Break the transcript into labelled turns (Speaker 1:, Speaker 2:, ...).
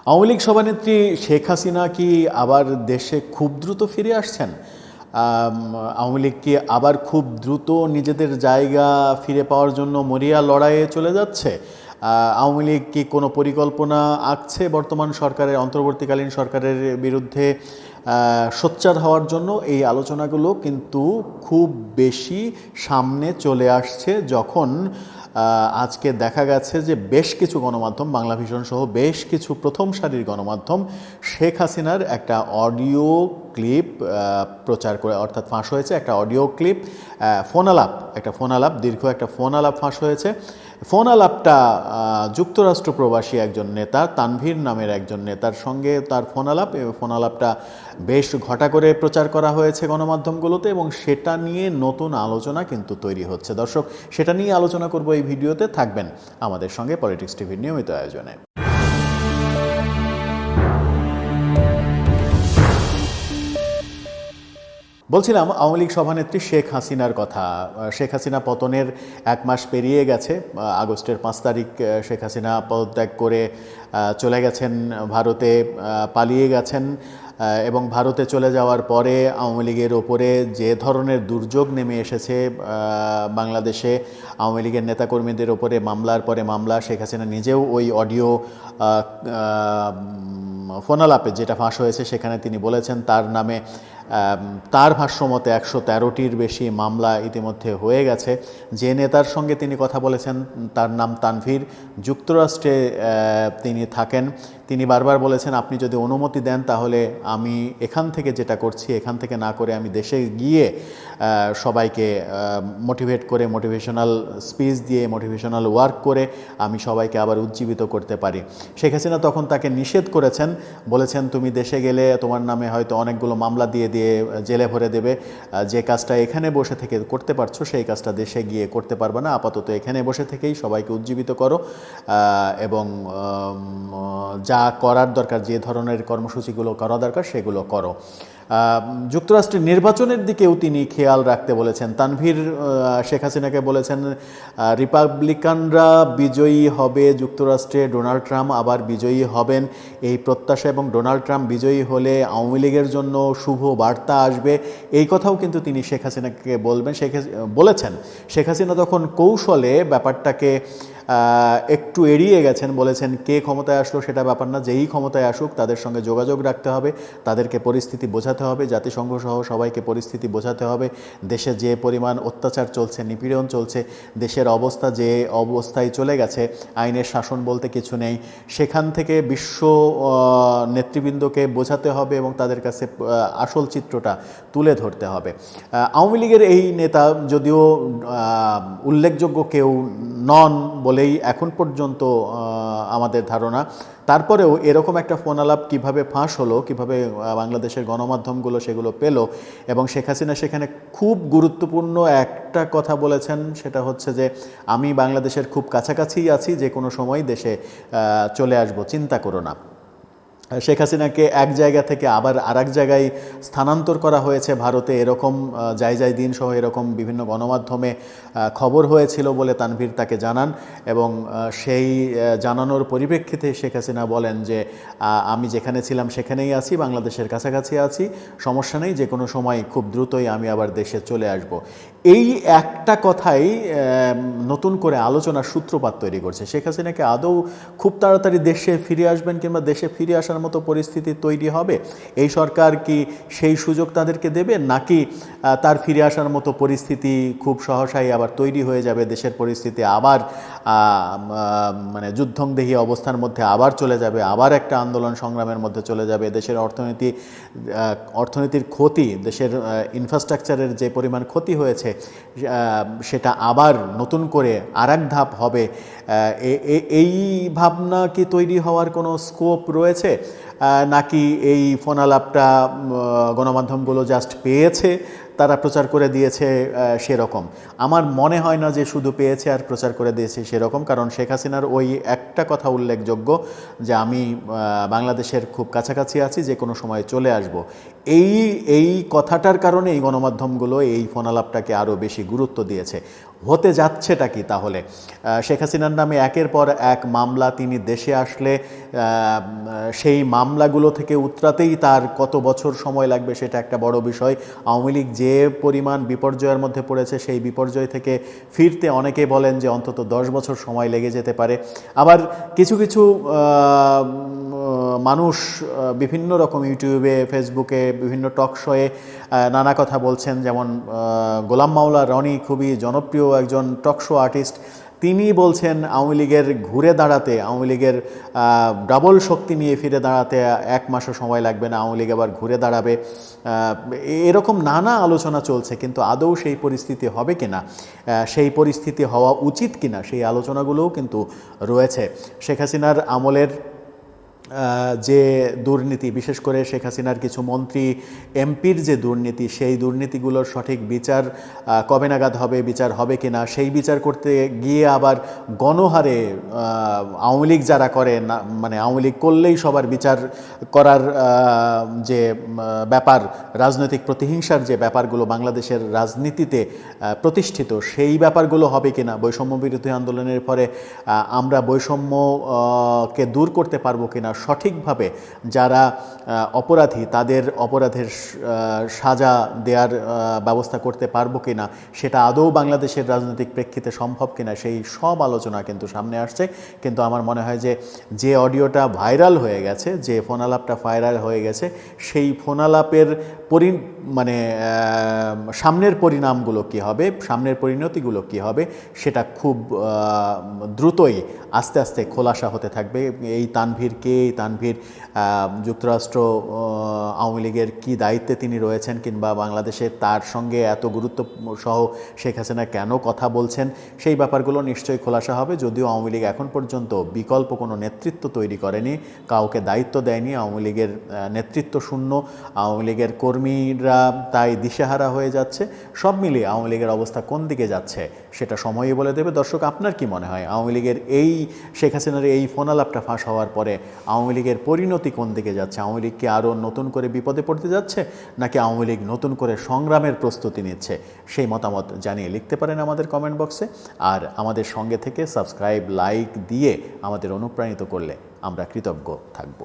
Speaker 1: আওয়ামী লীগ সভানেত্রী শেখ হাসিনা কি আবার দেশে খুব দ্রুত ফিরে আসছেন? আওয়ামী লীগ কি আবার খুব দ্রুত নিজেদের জায়গা ফিরে পাওয়ার জন্য মরিয়া লড়াইয়ে চলে যাচ্ছে? আওয়ামী লীগ কি কোনো পরিকল্পনা আঁকছে বর্তমান সরকারের, অন্তর্বর্তীকালীন সরকারের বিরুদ্ধে সোচ্চার হওয়ার জন্য? এই আলোচনাগুলো কিন্তু খুব বেশি সামনে চলে আসছে যখন আজকে দেখা গেছে যে বেশ কিছু গণমাধ্যম, বাংলাভিশন সহ বেশ কিছু প্রথম সারির গণমাধ্যম শেখ হাসিনার একটা অডিও ক্লিপ প্রচার করে, অর্থাৎ ফাঁস হয়েছে একটা অডিও ক্লিপ, ফোন আলাপ, দীর্ঘ একটা ফোন আলাপ ফাঁস হয়েছে। ফোন আলাপটা যুক্তরাষ্ট্র প্রবাসী একজন নেতা, তানভীর নামের একজন নেতার সঙ্গে তার ফোন আলাপটা বেশ ঘটা করে প্রচার করা হয়েছে গণমাধ্যমগুলোতে, এবং সেটা নিয়ে নতুন আলোচনা কিন্তু তৈরি হচ্ছে। দর্শক, সেটা নিয়ে আলোচনা করব এই ভিডিওতে, থাকবেন আমাদের সঙ্গে পলিটিক্স টিভির নিয়মিত আয়োজনে। বলছিলাম আওয়ামী লীগ সভানেত্রী শেখ হাসিনার কথা। শেখ হাসিনা পতনের 1 মাস পেরিয়ে গেছে। আগস্টের 5 তারিখ শেখ হাসিনা পদত্যাগ করে চলে গেছেন ভারতে, পালিয়ে গেছেন, এবং ভারতে চলে যাওয়ার পরে আওয়ামী লীগের ওপরে যে ধরনের দুর্যোগ নেমে এসেছে বাংলাদেশে, আওয়ামী লীগের নেতাকর্মীদের ওপরে মামলার পরে মামলা। শেখ হাসিনা নিজেও ওই অডিও ফোন আলাপে যেটা ফাঁস হয়েছে সেখানে তিনি বলেছেন তার নামে, তার ভাষ্যমতে 113টির বেশি মামলা ইতিমধ্যে হয়ে গেছে। যে নেতার সঙ্গে তিনি কথা বলেছেন তার নাম তানভীর, যুক্তরাষ্ট্রে তিনি থাকেন। তিনি বারবার বলেছেন, আপনি যদি অনুমতি দেন তাহলে আমি এখান থেকে যেটা করছি এখান থেকে না করে আমি দেশে গিয়ে সবাইকে মোটিভেট করে, মোটিভেশনাল স্পিচ দিয়ে, মোটিভেশনাল ওয়ার্ক করে আমি সবাইকে আবার উজ্জীবিত করতে পারি। শেখ হাসিনা তখন তাকে নিষেধ করেছেন, বলেছেন তুমি দেশে গেলে তোমার নামে হয়তো অনেকগুলো মামলা দিয়ে জেলে ভরে দেবে, যে কাজটা এখানে বসে থেকে করতে পারছো সেই কাজটা দেশে গিয়ে করতে পারবে না, আপাতত এখানে বসে থেকেই সবাইকে উজ্জীবিত করো, এবং যা করার দরকার, যে ধরনের কর্মসূচিগুলো করা দরকার সেগুলো করো। যুক্তরাষ্ট্রের নির্বাচনের দিকেও তিনি খেয়াল রাখতে বলেছেন। তানভীর শেখ হাসিনাকে বলেছেন, রিপাবলিকানরা বিজয়ী হবে যুক্তরাষ্ট্রে, ডোনাল্ড ট্রাম্প আবার বিজয়ী হবেন এই প্রত্যাশা, এবং ডোনাল্ড ট্রাম্প বিজয়ী হলে আওয়ামী লীগের জন্য শুভ বার্তা আসবে, এই কথাও কিন্তু তিনি শেখ হাসিনাকে বলেছেন। শেখ হাসিনা তখন কৌশলে ব্যাপারটাকে একটু এড়িয়ে গেছেন, বলেছেন কে ক্ষমতায় আসলো সেটা ব্যাপার না, যেই ক্ষমতায় আসুক তাদের সঙ্গে যোগাযোগ রাখতে হবে, তাদেরকে পরিস্থিতি বোঝাতে হবে, জাতিসংঘ সহ সবাইকে পরিস্থিতি বোঝাতে হবে, দেশে যে পরিমাণ অত্যাচার চলছে, নিপীড়ন চলছে, দেশের অবস্থা যে অবস্থায় চলে গেছে, আইনের শাসন বলতে কিছু নেই, সেখান থেকে বিশ্ব নেতৃবৃন্দকে বোঝাতে হবে এবং তাদের কাছে আসল চিত্রটা তুলে ধরতে হবে। আওয়ামী লীগের এই নেতা যদিও উল্লেখযোগ্য কেউ নন বলেই এখন পর্যন্ত আমাদের ধারণা, তারপরেও এরকম একটা ফোন আলাপ কীভাবে ফাঁস হলো, কীভাবে বাংলাদেশের গণমাধ্যমগুলো সেগুলো পেল, এবং শেখ হাসিনা সেখানে খুব গুরুত্বপূর্ণ একটা কথা বলেছেন, সেটা হচ্ছে যে আমি বাংলাদেশের খুব কাছাকাছিই আছি, যে কোনো সময় দেশে চলে আসব, চিন্তা করো না। শেখ হাসিনাকে এক জায়গা থেকে আবার আরেক জায়গায় স্থানান্তর করা হয়েছে ভারতে, এরকম জায়জায় দিন সহ এরকম বিভিন্ন গণমাধ্যমে খবর হয়েছিল বলে তানভীর তাকে জানান, এবং সেই জানানোর পরিপ্রেক্ষিতে শেখ হাসিনা বলেন যে আমি যেখানে ছিলাম সেখানেই আছি, বাংলাদেশের কাছাকাছি আছি, সমস্যা নেই, যে কোনো সময় খুব দ্রুতই আমি আবার দেশে চলে আসব। এই একটা কথাই নতুন করে আলোচনার সূত্রপাত তৈরি করছে। শেখ হাসিনাকে আদৌ খুব তাড়াতাড়ি দেশে ফিরে আসবেন, কিংবা দেশে ফিরে আসার মতো পরিস্থিতি তৈরি হবে? এই সরকার কি সেই সুযোগ তাদেরকে দেবে, নাকি তার ফিরে আসার মতো পরিস্থিতি খুব সহসাই আবার তৈরি হয়ে যাবে, দেশের পরিস্থিতি আবার মানে যুদ্ধংদেহী অবস্থার মধ্যে আবার চলে যাবে, আবার একটা আন্দোলন সংগ্রামের মধ্যে চলে যাবে, দেশের অর্থনীতির ক্ষতি, দেশের ইনফ্রাস্ট্রাকচারের যে পরিমাণ ক্ষতি হয়েছে সেটা আবার নতুন করে আরেক ধাপ হবে? এই ভাবনা কি তৈরি হওয়ার কোনো স্কোপ রয়েছে, নাকি এই ফোন আলাপটা গণমাধ্যমগুলো জাস্ট পেয়েছে, তারা প্রচার করে দিয়েছে সেরকম? আমার মনে হয় না যে শুধু পেয়েছে আর প্রচার করে দিয়েছে সেরকম, কারণ শেখ হাসিনার ওই একটা কথা উল্লেখযোগ্য যে আমি বাংলাদেশের খুব কাছাকাছি আছি, যে কোনো সময় চলে আসব। এই কথাটার কারণে এই গণমাধ্যমগুলো এই ফোন আলাপটাকে আরও বেশি গুরুত্ব দিয়েছে। হতে যাচ্ছেটা কি তাহলে? শেখ হাসিনার নামে একের পর এক মামলা, তিনি দেশে আসলে সেই মামলাগুলো থেকে উতরাতেই তার কত বছর সময় লাগবে সেটা একটা বড় বিষয়। আওয়ামী লীগ যে পরিমাণ বিপর্যয়ের মধ্যে পড়েছে, সেই বিপর্যয় থেকে ফিরতে অনেকে বলেন যে অন্তত 10 বছর সময় লেগে যেতে পারে। আবার কিছু কিছু মানুষ বিভিন্ন রকম ইউটিউবে, ফেসবুকে, বিভিন্ন টক শোয়ে নানা কথা বলছেন। যেমন গোলাম মাওলা রনি, খুবই জনপ্রিয় একজন টক শো আর্টিস্ট, তিনি বলছেন আওয়ামী লীগের ঘুরে দাঁড়াতে, আওয়ামী লীগের ডাবল শক্তি নিয়ে ফিরে দাঁড়াতে 1 মাসও সময় লাগবে না, আওয়ামী লীগ আবার ঘুরে দাঁড়াবে। এরকম নানা আলোচনা চলছে, কিন্তু আদৌ সেই পরিস্থিতি হবে কিনা, সেই পরিস্থিতি হওয়া উচিত কিনা, সেই আলোচনাগুলোও কিন্তু রয়েছে। শেখ হাসিনার আমলের যে দুর্নীতি, বিশেষ করে শেখ হাসিনার কিছু মন্ত্রী এমপির যে দুর্নীতি, সেই দুর্নীতিগুলোর সঠিক বিচার কবে নাগাদ হবে, বিচার হবে কিনা, সেই বিচার করতে গিয়ে আবার গণহারে আওয়ামী লীগ যারা করে না, মানে আওয়ামী লীগ করলেই সবার বিচার করার যে ব্যাপার, রাজনৈতিক প্রতিহিংসার যে ব্যাপারগুলো বাংলাদেশের রাজনীতিতে প্রতিষ্ঠিত, সেই ব্যাপারগুলো হবে কিনা, বৈষম্য বিরোধী আন্দোলনের পরে আমরা বৈষম্যকে দূর করতে পারবো কিনা, সঠিকভাবে যারা অপরাধী তাদের অপরাধের সাজা দেওয়ার ব্যবস্থা করতে পারবো কিনা, সেটা আদৌ বাংলাদেশের রাজনৈতিক প্রেক্ষিতে সম্ভব কিনা, সেই সব আলোচনা কিন্তু সামনে আসছে। কিন্তু আমার মনে হয় যে অডিওটা ভাইরাল হয়ে গেছে, যে ফোন আলাপটা ভাইরাল হয়ে গেছে, সেই ফোন আলাপের মানে সামনের পরিণামগুলো কী হবে, সামনের পরিণতিগুলো কী হবে, সেটা খুব দ্রুতই আস্তে আস্তে খোলাসা হতে থাকবে। এই তানভীর কে, এই তানভীর যুক্তরাষ্ট্র আওয়ামী লীগের কী দায়িত্বে তিনি রয়েছেন, কিংবা বাংলাদেশে তার সঙ্গে এত গুরুত্ব সহ শেখ হাসিনা কেন কথা বলছেন, সেই ব্যাপারগুলো নিশ্চয়ই খোলাসা হবে। যদিও আওয়ামী লীগ এখন পর্যন্ত বিকল্প কোনো নেতৃত্ব তৈরি করেনি, কাউকে দায়িত্ব দেয়নি, আওয়ামী লীগের নেতৃত্ব শূন্য, আওয়ামী লীগের কর্মীরা তাই দিশেহারা হয়ে যাচ্ছে। সব মিলিয়ে আওয়ামী লীগের অবস্থা কোন দিকে যাচ্ছে সেটা সময়ই বলে দেবে। দর্শক, আপনার কি মনে হয়, আওয়ামী লীগের এই শেখ হাসিনার এই ফোন আলাপটা ফাঁস হওয়ার পরে আওয়ামী লীগের পরিণতি কোন দিকে যাচ্ছে? আওয়ামী লীগ কি আরও নতুন করে বিপদে পড়তে যাচ্ছে, নাকি আওয়ামী লীগ নতুন করে সংগ্রামের প্রস্তুতি নিচ্ছে? সেই মতামত জানিয়ে লিখতে পারেন আমাদের কমেন্ট বক্সে। আর আমাদের সঙ্গে থেকে সাবস্ক্রাইব, লাইক দিয়ে আমাদের অনুপ্রাণিত করলে আমরা কৃতজ্ঞ থাকব।